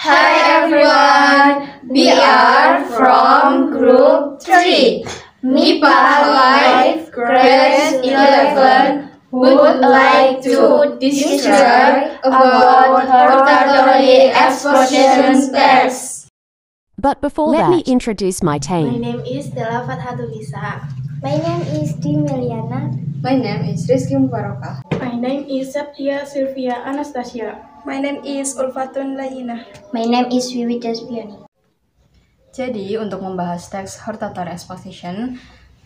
Hi everyone, we are from Group 3, MIPA 5, Grade 11, would like to discuss about hortatory exposition text. But before Let that, me introduce my My team. name is Della Fathatulisa. My name is Dimeliana. My name is Rizky Mubarakah. My name is Septia Sylvia Anastasia. My name is Ulfatun Layina. My name is Wiwi Desbiani. Jadi, untuk membahas teks hortatory exposition,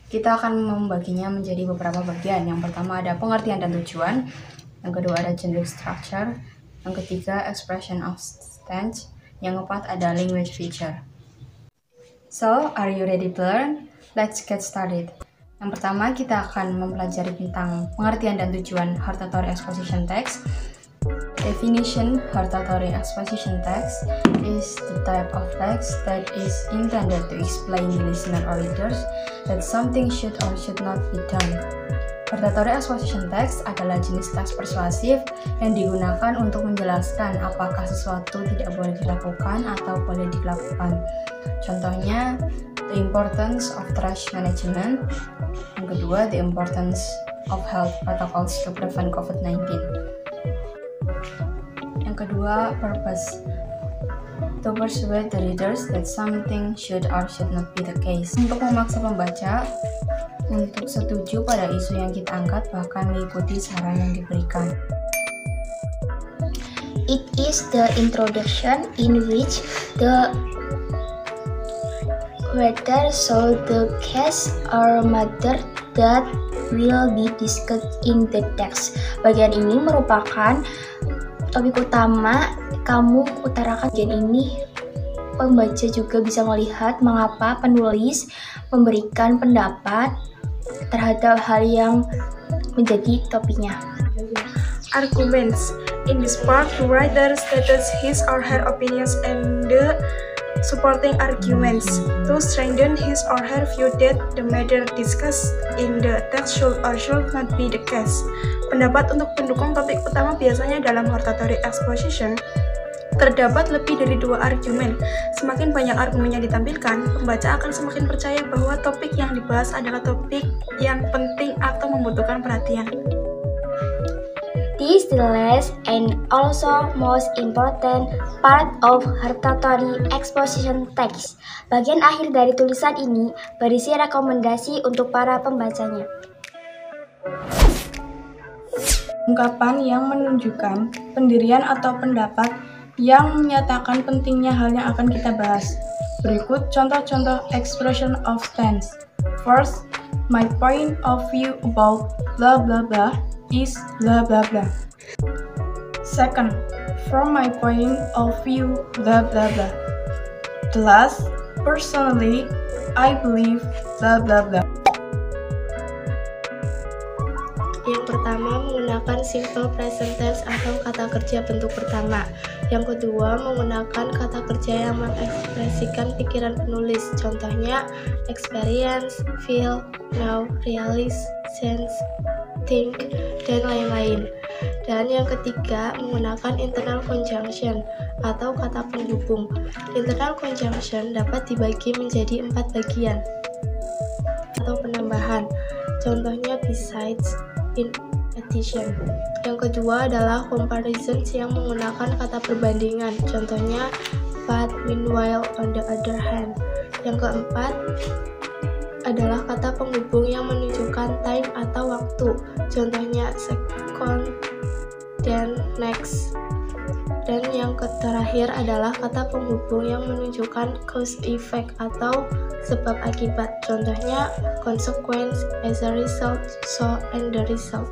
kita akan membaginya menjadi beberapa bagian. Yang pertama ada pengertian dan tujuan, yang kedua ada generic structure, yang ketiga expression of stance, yang keempat ada language feature. So, are you ready to learn? Let's get started. Yang pertama, kita akan mempelajari tentang pengertian dan tujuan hortatory exposition text. Definition: hortatory exposition text is the type of text that is intended to explain to listener or readers that something should or should not be done. Hortatory exposition text adalah jenis teks persuasif yang digunakan untuk menjelaskan apakah sesuatu tidak boleh dilakukan atau boleh dilakukan. Contohnya, the importance of trash management. Yang kedua, the importance of health protocols to prevent COVID-19. Yang kedua, purpose, to persuade the readers that something should or should not be the case. Untuk memaksa pembaca untuk setuju pada isu yang kita angkat, bahkan mengikuti saran yang diberikan. It is the introduction in which the writer shows the case or matter that will be discussed in the text. Bagian ini merupakan topik utama kamu utarakan. Bagian ini pembaca juga bisa melihat mengapa penulis memberikan pendapat terhadap hal yang menjadi topiknya. Arguments. In this part, the writer states his or her opinions and the supporting arguments to strengthen his or her view that the matter discussed in the text should or should not be the case. Pendapat untuk pendukung topik utama biasanya dalam hortatory exposition terdapat lebih dari 2 argumen. Semakin banyak argumen yang ditampilkan, pembaca akan semakin percaya bahwa topik yang dibahas adalah topik yang penting atau membutuhkan perhatian. This is the last and also most important part of hortatory exposition text. Bagian akhir dari tulisan ini berisi rekomendasi untuk para pembacanya. Ungkapan yang menunjukkan pendirian atau pendapat yang menyatakan pentingnya hal yang akan kita bahas. Berikut contoh-contoh expression of stance. First, my point of view about blah blah blah is blah blah blah. Second, from my point of view blah blah blah. The last, personally, I believe blah blah blah. Yang pertama, menggunakan simple present tense atau kata kerja bentuk pertama. Yang kedua, menggunakan kata kerja yang mengekspresikan pikiran penulis. Contohnya, experience, feel, know, realize, sense, think, dan lain-lain. Dan yang ketiga, menggunakan internal conjunction atau kata penghubung. Internal conjunction dapat dibagi menjadi 4 bagian atau penambahan. Contohnya, besides, in addition. Yang kedua adalah comparisons yang menggunakan kata perbandingan. Contohnya, but, meanwhile, on the other hand. Yang keempat adalah kata penghubung yang menunjukkan time atau waktu. Contohnya, second, then, next. Dan yang terakhir adalah kata penghubung yang menunjukkan cause effect atau sebab akibat. Contohnya, consequence, as a result, so, and the result.